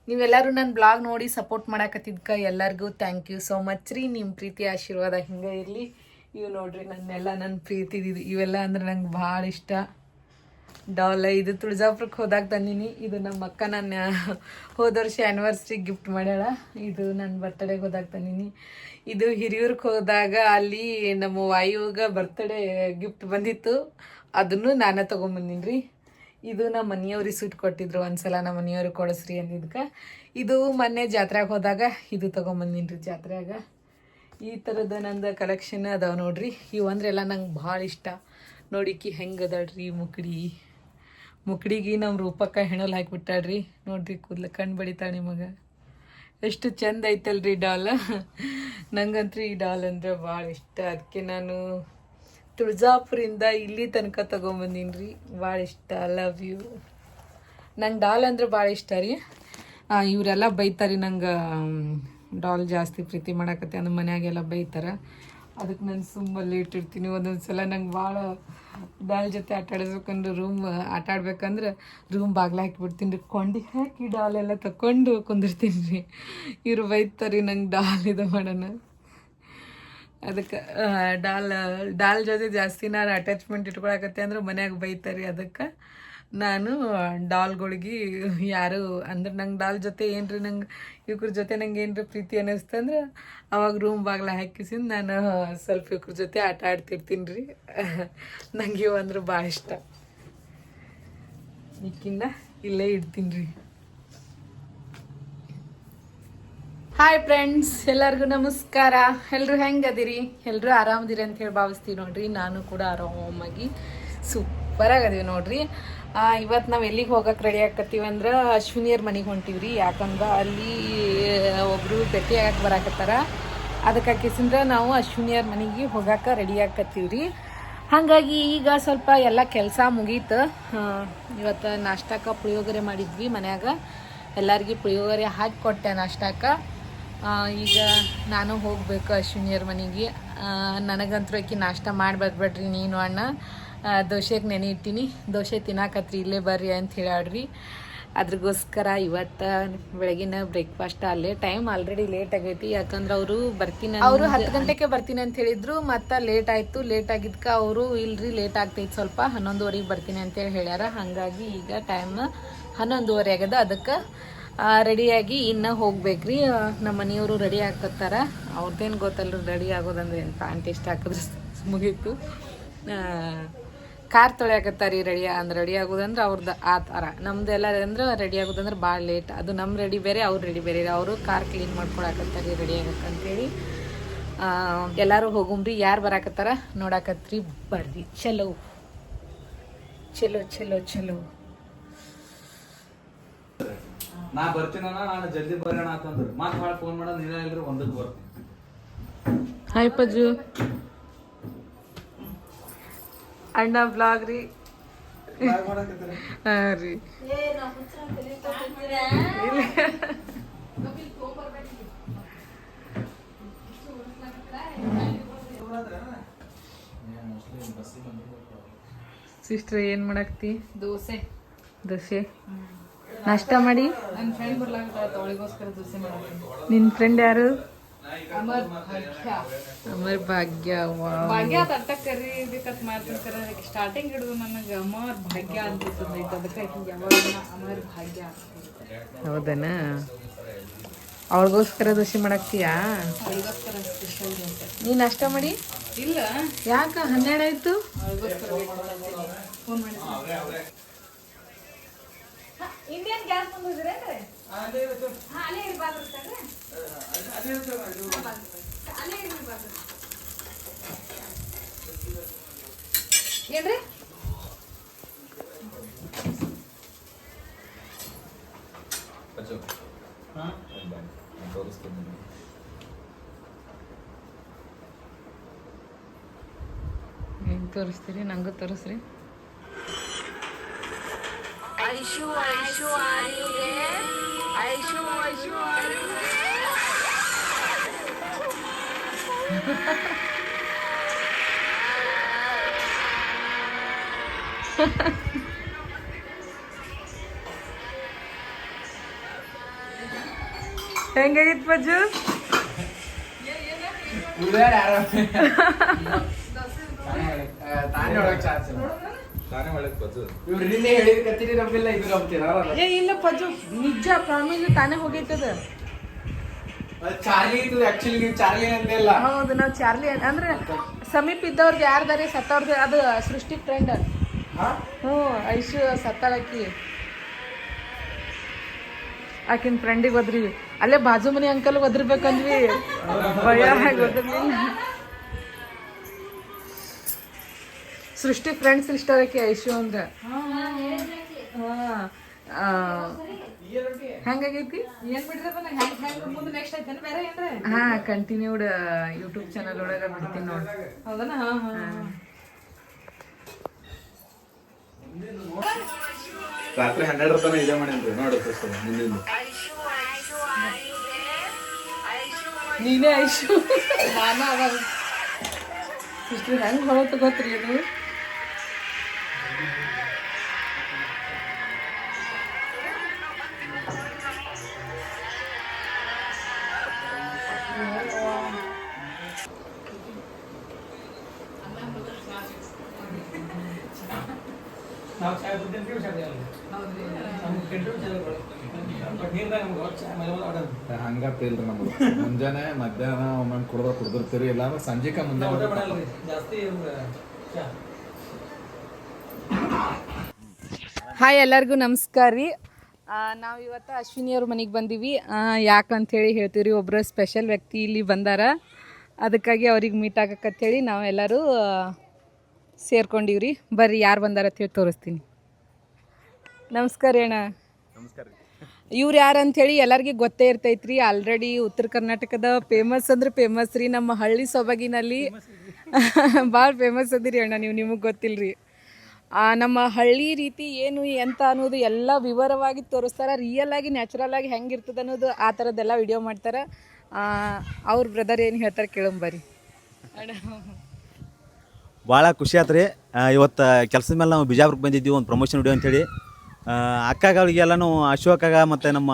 ನೀವೆಲ್ಲರೂ ನನ್ನ ಬ್ಲಾಗ್ ನೋಡಿ ಸಪೋರ್ಟ್ ಮಾಡಾಕತ್ತಿದ್ಕ ಎಲ್ಲರಿಗೂ ಥ್ಯಾಂಕ್ ಯು ಸೋ ಮಚ್ ರೀ. ನಿಮ್ಮ ಪ್ರೀತಿ ಆಶೀರ್ವಾದ ಹಿಂಗೆ ಇರಲಿ. ಇವು ನೋಡ್ರಿ ನನ್ನ ಪ್ರೀತಿ ಇವೆಲ್ಲ ಅಂದ್ರೆ ನಂಗೆ ಭಾಳ ಇಷ್ಟ. ಡಾಲ್ ಇದು ತುಳಜಾಪುರಕ್ಕೆ ಹೋದಾಗ ತಂದೀನಿ. ಇದು ನಮ್ಮ ಅಕ್ಕ ನನ್ನ ಹೋದ ವರ್ಷ ಆ್ಯನಿವರ್ಸ್ರಿ ಗಿಫ್ಟ್ ಮಾಡ್ಯಾಳ. ಇದು ನನ್ನ ಬರ್ತಡೇಗೆ ಹೋದಾಗ ತಂದೀನಿ. ಇದು ಹಿರಿಯೂರ್ಗೆ ಹೋದಾಗ ಅಲ್ಲಿ ನಮ್ಮ ವಾಯುಗೆ ಬರ್ತಡೇ ಗಿಫ್ಟ್ ಬಂದಿತ್ತು, ಅದನ್ನು ನಾನೇ ತೊಗೊಂಬಂದೀನಿ ರೀ. ಇದು ನಮ್ಮ ಮನೆಯವ್ರಿಗೆ ಸ್ವೀಟ್ ಕೊಟ್ಟಿದ್ರು ಒಂದ್ಸಲ, ನಮ್ಮ ಮನೆಯವ್ರಿಗೆ ಕೊಡಿಸ್ರಿ ಅಂದಿದ್ಕೆ. ಇದು ಮೊನ್ನೆ ಜಾತ್ರೆಗೆ ಹೋದಾಗ ಇದು ತೊಗೊಂಬಂದೀನಿ ರೀ ಜಾತ್ರೆಯಾಗ. ಈ ಥರದ ನಂದು ಕಲೆಕ್ಷನ್ ಅದಾವೆ ನೋಡ್ರಿ. ಇವು ಅಂದ್ರೆ ಎಲ್ಲ ನಂಗೆ ಭಾಳ ಇಷ್ಟ. ನೋಡಿಕಿ ಹೆಂಗೆ ಅದಾಳ್ರಿ ಮುಕ್ಡಿಗೆ ನಮ್ಮ ರೂಪಕ್ಕ ಹೆಣಲ್ ಹಾಕಿಬಿಟ್ಟಾಳ್ರಿ. ನೋಡ್ರಿ ಕೂದಲು ಕಣ್ಣು ಬಡಿತಾಳೆ ನಿಮಗೆ. ಎಷ್ಟು ಚಂದ ಐತಲ್ರಿ ಡಾಲ್. ನಂಗಂತೂ ಈ ಡಾಲ್ ಅಂದರೆ ಭಾಳ ಇಷ್ಟ. ಅದಕ್ಕೆ ನಾನು ತುಳಜಾಪುರಿಂದ ಇಲ್ಲಿ ತನಕ ತೊಗೊಂಬಂದೀನಿ ರೀ. ಭಾಳ ಇಷ್ಟ. Love you. ನಂಗೆ ಡಾಲ್ ಅಂದ್ರೆ ಭಾಳ ಇಷ್ಟ ರೀ. ಇವರೆಲ್ಲ ಬೈತಾರೆ ನಂಗೆ ಡಾಲ್ ಜಾಸ್ತಿ ಪ್ರೀತಿ ಮಾಡಾಕತ್ತೆ ಅಂದ್ರೆ ಮನ್ಯಾಗೆಲ್ಲ ಬೈತಾರೆ. ಅದಕ್ಕೆ ನಾನು ಸುಮ್ಮನೆ ಇಟ್ಟಿರ್ತೀನಿ. ಒಂದೊಂದು ಸಲ ನಂಗೆ ಭಾಳ ಡಾಲ್ ಜೊತೆ ಆಟ ಆಡಿಸ್ಬೇಕಂದ್ರೆ ಆಟ ಆಡ್ಬೇಕಂದ್ರೆ ರೂಮ್ ಬಾಗ್ಲ ಹಾಕಿಬಿಡ್ತೀನಿ ರೀ. ಕೊಂಡಿ ಹಾಕಿ ಡಾಲ್ ಎಲ್ಲ ತಗೊಂಡು ಕುಂದಿರ್ತೀನಿ ರೀ. ಇವ್ರು ಬೈತಾರೆ ನಂಗೆ ಡಾಲ್ ಇದು ಮಾಡೋಣ. ಅದಕ್ಕೆ ಡಾಲ್ ಜೊತೆ ಜಾಸ್ತಿ ನಾನು ಅಟ್ಯಾಚ್ಮೆಂಟ್ ಇಟ್ಕೊಳಕತ್ತೆ ಅಂದ್ರೆ ಮನ್ಯಾಗ ಬೈತಾರೆ. ಅದಕ್ಕೆ ನಾನು ಡಾಲ್ಗಳಿಗೆ ಯಾರು ಅಂದ್ರೆ ನಂಗೆ ಡಾಲ್ ಜೊತೆ ಏನ್ರಿ ನಂಗೆ ಇವ್ರ ಜೊತೆ ನಂಗೆ ಏನ್ರಿ ಪ್ರೀತಿ ಅನ್ನಿಸ್ತಂದ್ರೆ ಅವಾಗ ರೂಮ್ ಬಾಗ್ಲ ಹಾಕಿಸಿಂದ ನಾನು ಸ್ವಲ್ಪ ಇವ್ರ ಜೊತೆ ಆಟ ಆಡ್ತಿರ್ತೀನಿ ರೀ. ನಂಗೆ ಇವು ಅಂದ್ರೆ ಭಾಳ ಇಷ್ಟ. ಈಕಿಂದ ಇಲ್ಲೇ ಇಡ್ತೀನಿ ರೀ. ಹಾಯ್ ಫ್ರೆಂಡ್ಸ್, ಎಲ್ಲರಿಗೂ ನಮಸ್ಕಾರ. ಎಲ್ಲರೂ ಹೆಂಗೆ ಅದಿರಿ? ಎಲ್ಲರೂ ಆರಾಮದಿರಿ ಅಂತ ಹೇಳಿ ಭಾವಿಸ್ತೀವಿ ನೋಡ್ರಿ. ನಾನು ಕೂಡ ಆರಾಮಾಗಿ ಸೂಪರಾಗಿ ಅದೀವಿ ನೋಡ್ರಿ. ಇವತ್ತು ನಾವು ಎಲ್ಲಿಗೆ ಹೋಗಕ್ಕೆ ರೆಡಿ ಆಕತ್ತೀವಿ ಅಂದ್ರೆ ಅಶ್ವಿನಿಯರ್ ಮನೆಗೆ ಹೊಂಟೀವಿ ರೀ. ಯಾಕಂದ್ರೆ ಅಲ್ಲಿ ಒಬ್ಬರು ಭೇಟಿ ಆಗಕ್ಕೆ ಬರಾಕತ್ತಾರ. ಅದಕ್ಕೆ ಕಿಸಿಂದ್ರೆ ನಾವು ಅಶ್ವಿನಿಯರ್ ಮನೆಗೆ ಹೋಗಕ್ಕೆ ರೆಡಿ ಆಕತ್ತೀವಿ ರೀ. ಹಾಗಾಗಿ ಈಗ ಸ್ವಲ್ಪ ಎಲ್ಲ ಕೆಲಸ ಮುಗೀತು. ಇವತ್ತು ನಾಷ್ಟಕ್ಕೆ ಪುಳಿಯೋಗರೆ ಮಾಡಿದ್ವಿ ಮನ್ಯಾಗ. ಎಲ್ಲರಿಗೂ ಪುಳಿಯೋಗರೆ ಹಾಕಿ ಕೊಟ್ಟೆ ನಾಷ್ಟಕ್ಕೆ. ಈಗ ನಾನು ಹೋಗ್ಬೇಕು ಅಶ್ವಿನಿಯರ್ ಮನೆಗೆ. ನನಗಂತೂ ಆಕಿ ನಾಷ್ಟ ಮಾಡಿ ಬರ್ಬೇಡ್ರಿ ನೀನು ಅಣ್ಣ, ದೋಸೆಗೆ ನೆನೆ ಇಟ್ಟೀನಿ, ದೋಸೆ ತಿನ್ನಾಕತ್ರಿ ಇಲ್ಲೇ ಬರ್ರಿ ಅಂತ ಹೇಳಾಡ್ರಿ. ಅದ್ರಗೋಸ್ಕರ ಇವತ್ತು ಬೆಳಗಿನ ಬ್ರೇಕ್ಫಾಸ್ಟ್ ಅಲ್ಲೇ. ಟೈಮ್ ಆಲ್ರೆಡಿ ಲೇಟ್ ಆಗೈತಿ. ಯಾಕಂದ್ರೆ ಅವರು 10 ಗಂಟೆಗೆ ಬರ್ತೀನಿ ಅಂತ ಹೇಳಿದ್ರು. ಮತ್ತು ಲೇಟ್ ಆಯಿತು. ಲೇಟ್ ಆಗಿದ್ಕೆ ಅವರು ಇಲ್ರಿ ಲೇಟ್ ಆಗ್ತೈತೆ ಸ್ವಲ್ಪ, 11:15 ಬರ್ತೀನಿ ಅಂತೇಳಿ ಹೇಳ್ಯಾರ. ಹಾಗಾಗಿ ಈಗ ಟೈಮ್ 11:30 ಆಗ್ಯದ. ಅದಕ್ಕೆ ರೆಡಿಯಾಗಿ ಇನ್ನೂ ಹೋಗ್ಬೇಕ್ರಿ. ನಮ್ಮ ಮನೆಯವರು ರೆಡಿ ಆಗ್ತಾರ. ಅವ್ರದ್ದೇನು ಗೊತ್ತಲ್ರಿ ರೆಡಿ ಆಗೋದಂದ್ರೆ ಏನು, ಪ್ಯಾಂಟ್ ಇಷ್ಟ ಹಾಕಿದ್ರೆ ಮುಗೀತು. ಕಾರ್ ತೊಳೆಯಾಕತ್ತಾರೆ ರೆಡಿ ಆಗೋದಂದ್ರೆ ಅವ್ರದ್ದು ಆ ಥರ. ನಮ್ದೆಲ್ಲ ಅಂದ್ರೆ ರೆಡಿ ಆಗೋದಂದ್ರೆ ಭಾಳ ಲೇಟ್. ಅದು ನಮ್ಮ ರೆಡಿ ಬೇರೆ, ಅವ್ರು ರೆಡಿ ಬೇರೆ. ಅವರು ಕಾರ್ ಕ್ಲೀನ್ ಮಾಡ್ಕೊಳಕತ್ತಾರೆ ರೆಡಿ ಆಗಕ್ಕಂತೇಳಿ. ಎಲ್ಲರೂ ಹೋಗುಮ್ರಿ. ಯಾರು ಬರಾಕತ್ತಾರ ನೋಡಾಕತ್ರಿ, ಬರ್ರಿ. ಚಲೋ ಚಲೋ ಚಲೋ ಚಲೋ. ನಾ ಬರ್ತೀನಣ್ಣ, ನಾನು ಜಲ್ದಿ ಬರೋಣ ಅಂತಂದ್ರೆ ಮತ್ತೆ ಭಾಳ ಫೋನ್ ಮಾಡೋದು ನೀವೇ ಇಲ್ರಿ, ಒಂದಕ್ಕೆ ಬರ್ತೀನಿ. ಹಾಯ್ ಪಜ್ಜು ಅಣ್ಣ ಬ್ಲಾಗ್ ರೀ. ಹಾಂ ರೀ. ಸಿಸ್ಟರ್ ಏನು ಮಾಡಾಕ್ತಿ? ದೋಸೆ ನಾಷ್ಟ ಮಾಡಿ. ನನ್ನ ಫ್ರೆಂಡ್ ಬರ್ಲಾಗ್ತಾಳ, ಅವಳಿಗೋಸ್ಕರ ದೋಸೆ ಮಾಡಾಕ್ತೀನಿ. ನಿನ್ನ ಫ್ರೆಂಡ್ ಯಾರು? ಅಮರ್ ಭಾಗ್ಯ. ಭಾಗ್ಯ ತಟ್ಟ ಕರಿಬೇಕಂತ ಮಾಡ್ತಿರ್ತಾರೆ. ಅದಕ್ಕೆ ಸ್ಟಾರ್ಟಿಂಗ್ ಹಿಡಿದು ನನಗೆ ಅಮರ್ ಭಾಗ್ಯ ಅನ್ಸುತ್ತೈತೆ. ಅದಕ್ಕೆ ಯಾವಾಗ ಅಮರ್ ಭಾಗ್ಯ. ಹೌದನ? ಅವಳಿಗೋಸ್ಕರ ದೋಸೆ ಮಾಡಾಕ್ತೀಯಾ? ಅವಳಿಗೋಸ್ಕರ ಸ್ಪೆಷಲ್ ದೋಸೆ. ನೀನು ನಾಷ್ಟ ಮಾಡಿ? ಇಲ್ಲ. ಯಾಕೆ 12 ಆಯ್ತು? ಅವಳಿಗೋಸ್ಕರ ಫೋನ್ ಮಾಡಿ. ಇಂಡಿಯನ್ ಗ್ಯಾಸ್ ಬಂದಿದ್ರೇನ್ರಿ? ಅಲ್ಲೇ ಇರ್ಬಾರ್ದು ಏನ್ರಿ? ಹೆಂಗೆ ತೋರಿಸ್ತೀರಿ? ನಂಗೂ ತೋರಿಸ್ರಿ. ಐಶು ಐಶು ಆಗಿದೆ. ಐಶು ಐಶು ಆಗಿದೆ. ಹೆಂಗಾಗಿತ್ತು ಪಜ್ಜು? ಏ ಇಲ್ಲ ಪಜ್ಜು, ನಿಜ ಪ್ರಾಮಿಸ್ ತಾನೇ ಹೋಗೈತದ. ಚಾರ್ಲಿ ಇದು ಆಕ್ಚುಲಿ ನೀವು ಚಾರ್ಲಿ ಅಂತೆಲ್ಲ. ಹೌದು, ನಾವು ಚಾರ್ಲಿ ಅಂದ್ರೆ ಸಮೀಪ ಇದ್ದವ್ರದ್ದು ಯಾರ್ದಾರೆ ಸತ್ತವ್ರದ್ದು ಅದು ಸೃಷ್ಟಿ ಫ್ರೆಂಡ್. ಹ್ಞೂ, ಐಶು ಸತ್ತಾಳಕಿ, ಆಕಿನ ಫ್ರೆಂಡಿಗೆ ಒದ್ರಿ. ಅಲ್ಲೇ ಬಾಜು ಮನೆ ಅಂಕಲ್ ಒದ್ರಬೇಕಂದ್ವಿ, ಭಯ ಒದ್ರಲಿಲ್ಲ. ಸೃಷ್ಟಿ ಫ್ರೆಂಡ್ಸ್ ಇಷ್ಟ ಆಕಿ ಐಶು ಅಂದ್ರೆ. ಹೆಂಗಾಗೈತಿ? ಹಾ, ಕಂಟಿನ್ಯೂಡ್ ಯೂಟ್ಯೂಬ್ ಚಾನಲ್ ಒಳಗ ಬಿಡ್ತೀನಿ ನೋಡಿ. ಹೌದಾ? ರಾತ್ರಿ 12 ತನಕ ಇದೇ ಮಾಡೇನ್ರಿ ನೋಡಿ. ನೀನೇ ಐಶು, ನಾನು ಅವಾಗ ಇಷ್ಟು ಹೆಂಗ್ ಹೊಳತು ಗೊತ್ತ್ರಿ ಇದು. ಹಂಗತ್ತ ಇಲ್ರಿ ನಮ್ದು. ಮುಂಜಾನೆ ಮಧ್ಯಾಹ್ನ ಒಮ್ಮೆ ಕುಡಿದಿರ್ತೀರಿ, ಇಲ್ಲ ಅಂದ್ರೆ ಸಂಜೆಕ ಮುಂದೆ. ಹಾಯ್, ಎಲ್ಲರಿಗೂ ನಮಸ್ಕಾರ ರೀ. ನಾವು ಇವತ್ತು ಅಶ್ವಿನಿಯವ್ರ ಮನೆಗೆ ಬಂದೀವಿ. ಯಾಕಂಥೇಳಿ ಹೇಳ್ತೀವಿ ರೀ, ಒಬ್ಬರು ಸ್ಪೆಷಲ್ ವ್ಯಕ್ತಿ ಇಲ್ಲಿ ಬಂದಾರ, ಅದಕ್ಕಾಗಿ ಅವ್ರಿಗೆ ಮೀಟ್ ಆಗಕ್ಕಂಥೇಳಿ ನಾವೆಲ್ಲರೂ ಸೇರ್ಕೊಂಡಿವ್ರಿ. ಬರ್ರಿ ಯಾರು ಬಂದಾರ ಅಂತೇಳಿ ತೋರಿಸ್ತೀನಿ. ನಮಸ್ಕಾರ ಅಣ್ಣ. ನಮಸ್ಕಾರ. ಇವ್ರು ಯಾರು ಅಂಥೇಳಿ ಎಲ್ಲರಿಗೂ ಗೊತ್ತೇ ಇರ್ತೈತ್ರಿ. ಆಲ್ರೆಡಿ ಉತ್ತರ ಕರ್ನಾಟಕದ ಫೇಮಸ್ ಅಂದ್ರೆ ಫೇಮಸ್ ರೀ. ನಮ್ಮ ಹಳ್ಳಿ ಸೊಬಗಿನಲ್ಲಿ ಭಾಳ ಫೇಮಸ್ ಅದಿರಿ ಅಣ್ಣ ನೀವು. ನಿಮಗೆ ಗೊತ್ತಿಲ್ಲರಿ, ನಮ್ಮ ಹಳ್ಳಿ ರೀತಿ ಏನು ಎಂತ ಅನ್ನೋದು ಎಲ್ಲ ವಿವರವಾಗಿ ತೋರಿಸ್ತಾರೆ. ರಿಯಲ್ ಆಗಿ ನ್ಯಾಚುರಲ್ ಆಗಿ ಹೆಂಗಿರ್ತದೆ ಅನ್ನೋದು ಆ ಥರದ್ದೆಲ್ಲ ವಿಡಿಯೋ ಮಾಡ್ತಾರೆ. ಅವ್ರ ಬ್ರದರ್ ಏನು ಹೇಳ್ತಾರೆ ಕೇಳಂಬರಿ. ಭಾಳ ಖುಷಿ ಆಯ್ತು ರೀ. ಇವತ್ತು ಕೆಲಸದ ಮೇಲೆ ನಾವು ಬಿಜಾಪುರಕ್ಕೆ ಬಂದಿದ್ದೀವಿ ಒಂದು ಪ್ರಮೋಷನ್ ವಿಡಿಯೋ ಅಂತೇಳಿ. ಅಕ್ಕಗಳಿಗೆಲ್ಲನೂ ಅಶೋಕಾಗ ಮತ್ತು ನಮ್ಮ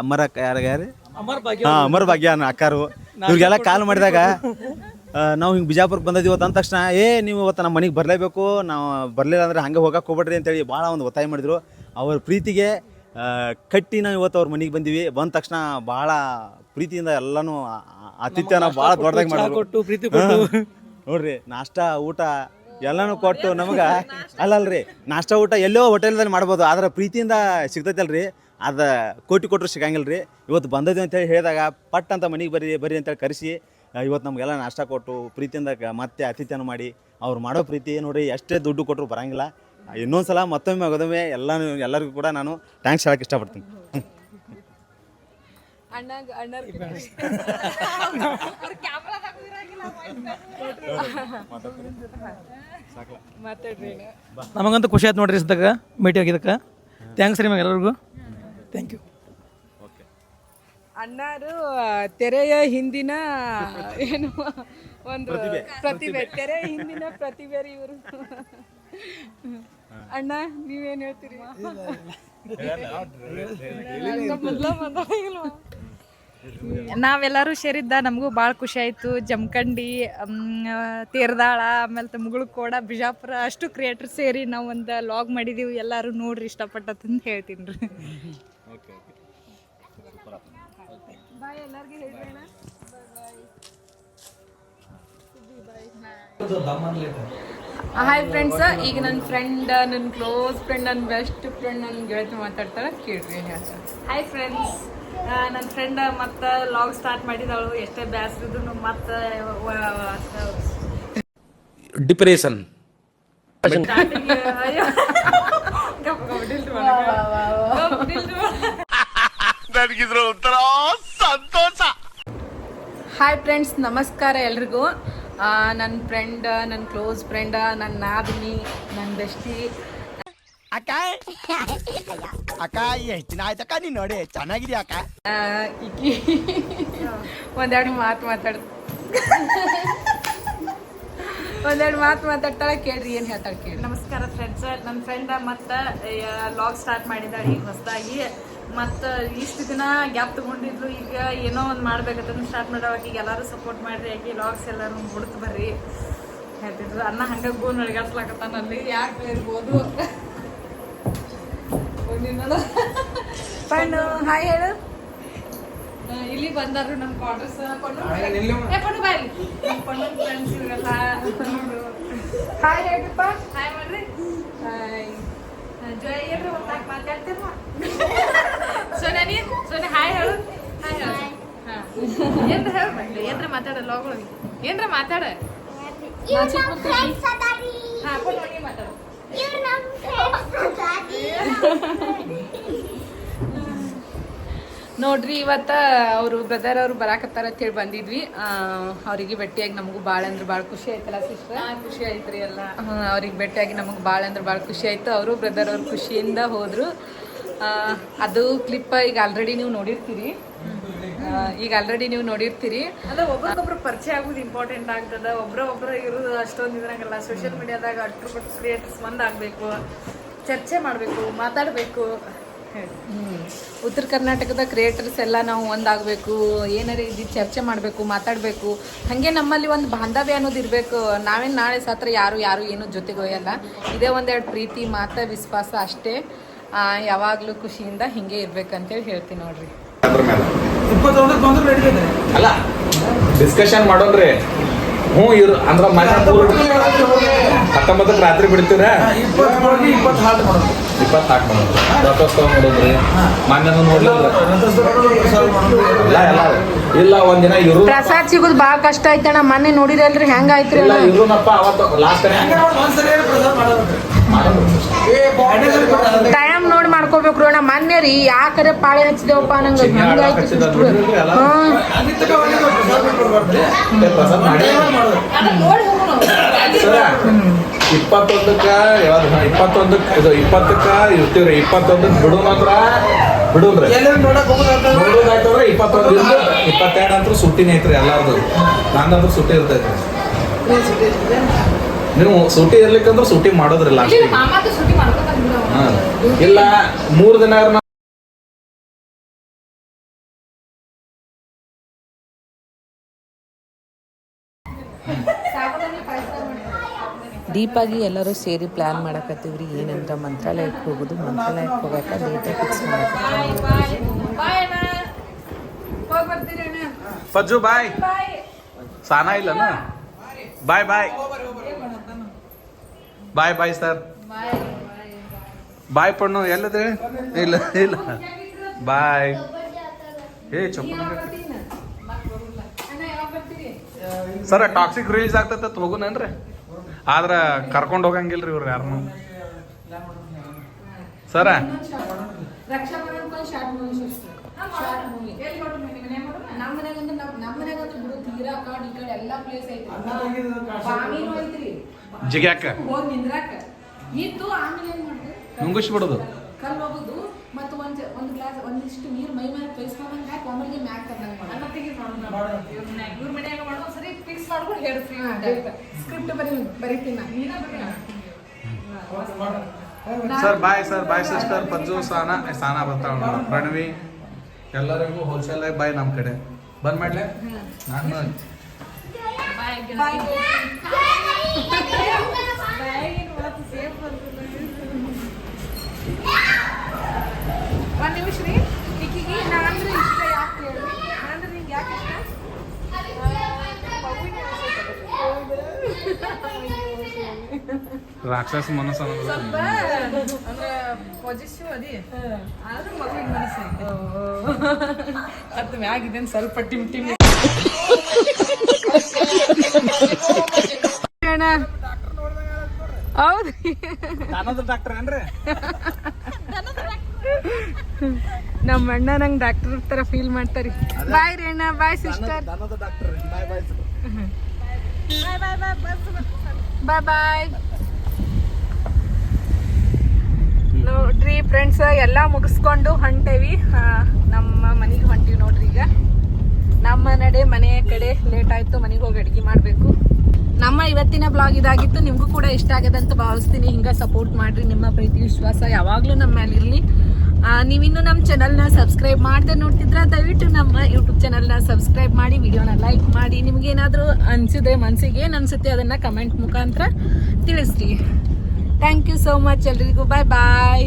ಅಮರ ಯಾರು ಅಮರ್ ಭಾಗ್ಯ ಅಕ್ಕಾರು ಇವ್ರಿಗೆಲ್ಲ ಕಾಲ್ ಮಾಡಿದಾಗ ನಾವು ಹಿಂಗೆ ಬಿಜಾಪುರಕ್ಕೆ ಬಂದಿದ್ದೀವಿ ಅಂದ ತಕ್ಷಣ ನೀವು ಇವತ್ತು ನಮ್ಮ ಮನೆಗೆ ಬರಲೇಬೇಕು, ನಾವು ಬರಲಿಲ್ಲ ಅಂದರೆ ಹಂಗೆ ಹೋಗಕ್ಕೆ ಹೋಗ್ಬೇಡ್ರಿ ಅಂತೇಳಿ ಭಾಳ ಒಂದು ಒತ್ತಾಯ ಮಾಡಿದರು. ಅವ್ರ ಪ್ರೀತಿಗೆ ಕಟ್ಟಿ ನಾವು ಇವತ್ತು ಅವ್ರ ಮನೆಗೆ ಬಂದೀವಿ. ಬಂದ ತಕ್ಷಣ ಭಾಳ ಪ್ರೀತಿಯಿಂದ ಎಲ್ಲನೂ ಆತಿಥ್ಯನ ಭಾಳ ದೊಡ್ಡದಾಗಿ ಮಾಡಿ ನೋಡ್ರಿ. ನಾಷ್ಟ ಊಟ ಎಲ್ಲನೂ ಕೊಟ್ಟು ನಮಗೆ ಅಲ್ಲಲ್ರಿ, ನಾಷ್ಟ ಊಟ ಎಲ್ಲೋ ಹೋಟೆಲ್ದಲ್ಲಿ ಮಾಡ್ಬೋದು, ಆದ್ರೆ ಪ್ರೀತಿಯಿಂದ ಸಿಗ್ತೈತಲ್ರಿ, ಅದು ಕೋಟಿ ಕೊಟ್ಟರು ಸಿಗಂಗಿಲ್ಲ ರೀ. ಇವತ್ತು ಬಂದದ್ದು ಅಂತೇಳಿ ಹೇಳಿದಾಗ ಪಟ್ ಅಂತ ಮನೆಗೆ ಬರ್ರಿ ಅಂತೇಳಿ ಕರೆಸಿ ಇವತ್ತು ನಮಗೆಲ್ಲ ನಾಷ್ಟ ಕೊಟ್ಟು ಪ್ರೀತಿಯಿಂದ ಮತ್ತೆ ಆತಿಥ್ಯನ ಮಾಡಿ ಅವ್ರು ಮಾಡೋ ಪ್ರೀತಿ ನೋಡಿರಿ, ಎಷ್ಟೇ ದುಡ್ಡು ಕೊಟ್ಟರು ಬರೋಂಗಿಲ್ಲ. ಇನ್ನೊಂದು ಸಲ ಮತ್ತೊಮ್ಮೆ ಎಲ್ಲರಿಗೂ ಕೂಡ ನಾನು ಥ್ಯಾಂಕ್ಸ್ ಹೇಳಕ್ಕೆ ಇಷ್ಟಪಡ್ತೀನಿ. ನಮಗಂತೂ ಖುಷಿ ಆಯ್ತು ನೋಡ್ರಿ ಸದ್ದಾಗ ಭೇಟಿ ಆಗಿದ್ದಕ್ಕೆ. ಥ್ಯಾಂಕ್ಸ್ ರೀ ನಿಮಗೆ ಎಲ್ಲರಿಗೂ. Thank you. ಅಣ್ಣಾರು ತೆರೆಯ ಹಿಂದಿನ ಏನು ಒಂದು ಪ್ರತಿಭೆ, ತೆರೆಯ ಹಿಂದಿನ ಪ್ರತಿಭೆ ರೀ ಇವರು. ಅಣ್ಣ ನೀವೇನು ಹೇಳ್ತೀರಿ? ನಾವೆಲ್ಲರೂ ಸೇರಿದ್ದ ನಮಗೂ ಭಾಳ ಖುಷಿ ಆಯಿತು. ಜಮಖಂಡಿ, ತೇರ್ದಾಳ, ಆಮೇಲೆ ಮುಗುಳ್ಕೋಡ, ಬಿಜಾಪುರ ಅಷ್ಟು ಕ್ರಿಯೇಟರ್ ಸೇರಿ ನಾವು ಒಂದು ಲಾಗ್ ಮಾಡಿದ್ದೀವಿ. ಎಲ್ಲರೂ ನೋಡ್ರಿ ಇಷ್ಟಪಟ್ಟಂತ ಹೇಳ್ತೀನಿ ರೀ. ಹಾಯ್ ಫ್ರೆಂಡ್ಸ್, ಈಗ ನನ್ನ ಫ್ರೆಂಡ್, ನನ್ನ ಕ್ಲೋಸ್ ಫ್ರೆಂಡ್, ನನ್ನ ಬೆಸ್ಟ್ ಫ್ರೆಂಡ್, ನನ್ನ ಗೆಳತಿ ಮಾತಾಡ್ತಾಳೆ, ಕೇಳ್ರಿ ಏನು ಹೇಳ್ತಾರೆ. ಹಾಯ್ ಫ್ರೆಂಡ್ಸ್, ನನ್ನ ಫ್ರೆಂಡ್ ಮತ್ತು ಲಾಗ್ ಸ್ಟಾರ್ಟ್ ಮಾಡಿದವಳು. ಎಷ್ಟೇ ಬ್ಯಾಸ್ರಿದ್ರು ಮತ್ತು ಡಿಪ್ರೆಷನ್ ನನಗಿದ್ರು ಒಂಥರ ಸಂತೋಷ. ಹಾಯ್ ಫ್ರೆಂಡ್ಸ್, ನಮಸ್ಕಾರ ಎಲ್ರಿಗೂ. ನನ್ನ ಫ್ರೆಂಡ್, ನನ್ನ ಕ್ಲೋಸ್ ಫ್ರೆಂಡ್, ನನ್ನ ನಾದಿನಿ, ನನ್ನ ಬೆಸ್ಟಿ. ಅಕ್ಕ ಅಕ್ಕ ಎಷ್ಟು ದಿನ ಆಯ್ತಕ್ಕ ನೀನು ನೋಡಿ ಚೆನ್ನಾಗಿದ್ಯಾ ಅಕ್ಕ? ಈಕಿ ಒಂದೆರಡು ಮಾತು ಮಾತಾಡ್ತಾಳೆ, ಕೇಳ್ರಿ ಏನು ಹೇಳ್ತಾಳೆ ಕೇಳಿ. ನಮಸ್ಕಾರ ಫ್ರೆಂಡ್ಸ್. ನನ್ನ ಫ್ರೆಂಡ್ ಮತ್ತು ಲಾಗ್ ಸ್ಟಾರ್ಟ್ ಮಾಡಿದ್ದಾಳೆ ಈಗ ಹೊಸದಾಗಿ. ಮತ್ತು ಇಷ್ಟು ದಿನ ಗ್ಯಾಪ್ ತೊಗೊಂಡಿದ್ಲು, ಈಗ ಏನೋ ಒಂದು ಮಾಡ್ಬೇಕಂತಂದು ಸ್ಟಾರ್ಟ್ ಮಾಡೋವಾಗ ಈಗ ಎಲ್ಲರೂ ಸಪೋರ್ಟ್ ಮಾಡಿರಿ, ಆಕೆ ಲಾಗ್ಸ್ ಎಲ್ಲರೂ ನೋಡ್ತು ಬರ್ರಿ ಹೇಳ್ತಿದ್ರು. ಅನ್ನ ಹಂಗೆ ಗೋನ್ ಅಳಿಗಾಡ್ಸ್ಲಾಕತ್ತಾನಲ್ಲಿ ಯಾಕೆ ಇರ್ಬೋದು ಪಣ್ಣು ಹಾಯ್ ಹೇಳು. ಇಲ್ಲಿ ಬಂದಾರು ನಮ್ಮ ಕ್ವಾರ್ಟರ್ಸ್ ಪಣ್ಣು ಬಾಯ್ ನಮ್ಮ ಪಣ್ಣು ಫ್ರೆಂಡ್ಸ್ ಇವೆಲ್ಲ ಹಾಯ್ ಹೇಳ್ರಪ್ಪ, ಹಾಯ್ ಮಾಡ್ರಿ. ಹಾಯ್ ಜೊಯ್ ಏನ್ರಿ ಒತ್ತಾಗಿ ಮಾತಾಡ್ತೀರ ಸೋನಿ ಸೋನಿ ಹಾಯ್ ಹೇಳು. ಹಾಯ್ ಹೇಳು. ಹಾಂ ಏನ್ರ ಹೇಳ್ಬೇಕು, ಏನ್ರ ಮಾತಾಡ ಲಾಗೊಳಗೆ ಏನ್ರ ಮಾತಾಡ. ಹಾಂ ಪಣ್ಣು ಮಾತಾಡು. ನೋಡ್ರಿ ಇವತ್ತು ಅವರು ಬ್ರದರ್ ಅವರು ಬರಾಕತ್ತಾರ ಅಂತೇಳಿ ಬಂದಿದ್ವಿ. ಅವ್ರಿಗೆ ಭೇಟಿಯಾಗಿ ನಮಗೂ ಭಾಳ ಅಂದ್ರೆ ಭಾಳ ಖುಷಿ ಆಯ್ತಲ್ಲ ಸಿಸ್ಟರ್? ಖುಷಿ ಆಯ್ತು ರೀ ಎಲ್ಲ. ಅವ್ರಿಗೆ ಭೇಟಿಯಾಗಿ ನಮಗೆ ಭಾಳ ಅಂದ್ರೆ ಭಾಳ ಖುಷಿ ಆಯಿತು. ಅವರು ಬ್ರದರ್ ಅವ್ರು ಖುಷಿಯಿಂದ ಹೋದರು. ಅದು ಕ್ಲಿಪ್ ಈಗ ಆಲ್ರೆಡಿ ನೀವು ನೋಡಿರ್ತೀರಿ. ಅದ ಒಬ್ರಿಗೊಬ್ರು ಪರಿಚಯ ಆಗೋದು ಇಂಪಾರ್ಟೆಂಟ್ ಆಗ್ತದ. ಒಬ್ರೊಬ್ರು ಇರೋದು ಅಷ್ಟೊಂದು ಇದ್ರಂಗಲ್ಲ. ಸೋಷಿಯಲ್ ಮೀಡಿಯಾದಾಗ ಅಟ್ರು ಕ್ರಿಯೇಟರ್ಸ್ ಒಂದಾಗಬೇಕು, ಚರ್ಚೆ ಮಾಡಬೇಕು, ಮಾತಾಡಬೇಕು. ಉತ್ತರ ಕರ್ನಾಟಕದ ಕ್ರಿಯೇಟರ್ಸ್ ಎಲ್ಲ ನಾವು ಒಂದಾಗಬೇಕು, ಏನಾರ ಇದು ಚರ್ಚೆ ಮಾಡಬೇಕು, ಮಾತಾಡಬೇಕು. ಹಾಗೆ ನಮ್ಮಲ್ಲಿ ಒಂದು ಬಾಂಧವ್ಯ ಅನ್ನೋದು ಇರಬೇಕು. ನಾವೇನು ನಾಳೆ ಸತ್ರ ಯಾರು ಏನೂ ಜೊತೆಗೆ ಒಯ್ಯಲ್ಲ. ಇದೇ ಒಂದೆರಡು ಪ್ರೀತಿ ಮಾತು ವಿಶ್ವಾಸ ಅಷ್ಟೇ. ಯಾವಾಗಲೂ ಖುಷಿಯಿಂದ ಹಿಂಗೆ ಇರ್ಬೇಕಂತೇಳಿ ಹೇಳ್ತೀನಿ ನೋಡ್ರಿ. ಅಲ್ಲ ಡಿಸ್ಕಷನ್ ಮಾಡೋಣ್ರಿ. ಹ್ಞೂ ಇವ್ರು ಅಂದ್ರ ಮನೆ 19ಕ್ಕೆ ರಾತ್ರಿ ಬಿಡ್ತೀರ, 20 ಹಾಟ್ ಮಾಡೋದು, ರಥೋತ್ಸವ ನೋಡೋದ್ರಿ. ಮೊನ್ನೆ ನೋಡ್ಲಿಲ್ಲ ಎಲ್ಲ ಇಲ್ಲ ಒಂದಿನ ಇವ್ರು ಪ್ರಸಾದ್ ಸಿಗೋದು ಭಾಳ ಕಷ್ಟ ಐತಣ್ಣ. ಮೊನ್ನೆ ನೋಡಿರಲ್ರಿ ಹೆಂಗ ಆಯ್ತ್ರಿ? ಇಲ್ಲ ಇವ್ರುನಪ್ಪ ಅವತ್ತು ಲಾಸ್ಟ್ ಟೈಮ್ ನೋಡಿ ಮಾಡ್ಕೋಬೇಕ್ರಿ ಅಣ್ಣ. ಮೊನ್ನೆ ರೀ ಯಾಕರೆ ಪಾಳೆ ಹಚ್ಚಿದೇವಪ್ಪ ನಂಗೆ ಪ್ರಸಾದ್ ಮಾಡಿ 21ಕ್ಕೆ ಇರ್ತೀವ್ರಿ. 21ಕ್ಕೆ ಬಿಡುನ್ರಿ ನೋಡೋದಾಯ್ತಂದ್ರೆ 22 ಅಂತೂ ಸುಟ್ಟಿನೇ ಐತ್ರಿ ಎಲ್ಲಾರ್ದು. ನಂದಂದ್ರೂ ಸುಟ್ಟಿ ಇರ್ತೈತ್ರಿ. ನೀವು ಸುಟ್ಟಿ ಇರ್ಲಿಕ್ಕಂದ್ರೆ ಸುಟ್ಟಿ ಮಾಡೋದ್ರಿ ಲಾಸ್ಟಿಗೆ. ಇಲ್ಲ 3 ದಿನ ಡೀಪಾಗಿ ಎಲ್ಲರೂ ಸೇರಿ ಪ್ಲ್ಯಾನ್ ಮಾಡಕತ್ತೀವ್ರಿ. ಏನಂತ ಮಂತ್ರಾಲಯಕ್ಕೆ ಹೋಗೋದು, ಮಂತ್ರಾಲಯಕ್ಕೆ ಹೋಗಕ್ಕೆ ಡೇಟ್ ಫಿಕ್ಸ್ ಪಜ್ಜು ಬಾಯ್ ಸಾನಾ ಇಲ್ಲನ ಬಾಯ್ ಬಾಯ್ ಬಾಯ್ ಬಾಯ್ ಸರ್ ಬಾಯ್ ಪಣ್ಣು ಎಲ್ಲದೆ ಇಲ್ಲ ಇಲ್ಲ ಬಾಯ್ ಏ ಚೊಪ್ಪ ಸರ ಟಾಕ್ಸಿಕ್ ರಿಲೀಸ್ ಆಗ್ತೈತ ಹೋಗುನೇನ್ರಿ? ಆದ್ರೆ ಕರ್ಕೊಂಡು ಹೋಗಂಗಿಲ್ರಿ ಇವ್ರು ಯಾರನ್ನು ಸರ. ಜಿಗ್ಯಾಕ ನುಂಗಿಸ್ಬಿಡೋದು, ಕಲ್ಲು ಹೋಗುದು ಮತ್ತು ಒಂದು ಗ್ಲಾಸ್ ಒಂದಿಷ್ಟು ನೀರು ಮೈ ಮೇಲೆ ಕೈಸ್ಕೊಂಡಂಗೆ ಹಾಕಿ ಒಮ್ಮೆಗೆ ಮ್ಯಾಕ್ ತಂದಂಗೆ ಇವ್ರ ಮನ್ಯಾಗ ಮಾಡೋ ಸರಿ ಫಿಕ್ಸ್ ಮಾಡ್ಕೊಂಡು ಹೇಳಿ ಫ್ರೀ ಸ್ಕ್ರಿಪ್ಟ್ ಬರೀತೀನಿ ಸರ್ ಬಾಯ್ ಸಿಸ್ಟರ್ ಪಜ್ಜು ಸಾನಾ ಬರ್ತಾವ ಪ್ರಣವಿ ಎಲ್ಲರಿಗೂ ಹೋಲ್ಸೇಲ್ ಆಗಿ ಬಾಯ್ ನಮ್ಮ ಕಡೆ ಬಂದ್ ಮಾಡ್ಲೆ ನಾನು ಒಂದು ನಿಮಿಷ ರೀ. ಈಕಿಗೆ ನಾನಂದ್ರೆ ಇಷ್ಟ ಯಾಕೆ ಹೇಳಿ, ಅಂದ್ರೆ ನಿಂಗೆ ಯಾಕೆ ಇಷ್ಟ? ರಾಕ್ಷಸ ಮನಸ್ಸು ಸ್ವಲ್ಪ ಅಂದ್ರೆ ಪಾಸಿಟಿವ್ ಅದಿ, ಆದ್ರೂ ಮಗುವಿಗೆ ಮನಸ್ಸು ಅದು ಮ್ಯಾಗಿದ್ದೇನೆ ಸ್ವಲ್ಪ ಟಿಮ್ ಹೌದ್ರಿ. ಡಾಕ್ಟರ್ ಏನ್ರಿ ನಮ್ಮ ಅಣ್ಣ ನಂಗೆ ಡಾಕ್ಟರ್ ತರ ಫೀಲ್ ಮಾಡ್ತಾರಿ. ಬಾಯ್ ರೀ ಅಣ್ಣ, ಬಾಯ್ ಸಿಸ್ಟರ್, ಬಾಯ್ ಬಾಯ್. ನೋಡ್ರಿ ಫ್ರೆಂಡ್ಸ್ ಎಲ್ಲ ಮುಗಿಸ್ಕೊಂಡು ಹೊಂಟೇವಿ, ನಮ್ಮ ಮನೆಗೆ ಹೊಂಟೀವಿ ನೋಡ್ರಿ. ಈಗ ನಮ್ಮ ನಡೆ ಮನೆಯ ಕಡೆ ಲೇಟ್ ಆಯ್ತು, ಮನೆಗೆ ಹೋಗಿ ಅಡುಗೆ ಮಾಡಬೇಕು. ನಮ್ಮ ಇವತ್ತಿನ ಬ್ಲಾಗ್ ಇದಾಗಿತ್ತು. ನಿಮಗೂ ಕೂಡ ಇಷ್ಟ ಆಗದಂತ ಭಾವಿಸ್ತೀನಿ. ಹಿಂಗೆ ಸಪೋರ್ಟ್ ಮಾಡಿರಿ. ನಿಮ್ಮ ಪ್ರೀತಿ ವಿಶ್ವಾಸ ಯಾವಾಗಲೂ ನಮ್ಮ ಮೇಲೆ ಇರಲಿ. ನೀವಿನ್ನೂ ನಮ್ಮ ಚಾನಲ್ನ ಸಬ್ಸ್ಕ್ರೈಬ್ ಮಾಡದೆ ನೋಡ್ತಿದ್ರೆ ದಯವಿಟ್ಟು ನಮ್ಮ ಯೂಟ್ಯೂಬ್ ಚಾನಲ್ನ ಸಬ್ಸ್ಕ್ರೈಬ್ ಮಾಡಿ, ವಿಡಿಯೋನ ಲೈಕ್ ಮಾಡಿ. ನಿಮಗೇನಾದರೂ ಅನಿಸಿದ್ರೆ, ಮನಸ್ಸಿಗೆ ಏನು ಅನಿಸುತ್ತೆ ಅದನ್ನು ಕಮೆಂಟ್ ಮುಖಾಂತರ ತಿಳಿಸ್ರಿ. ಥ್ಯಾಂಕ್ ಯು ಸೋ ಮಚ್ ಎಲ್ರಿಗೂ. ಬಾಯ್ ಬಾಯ್.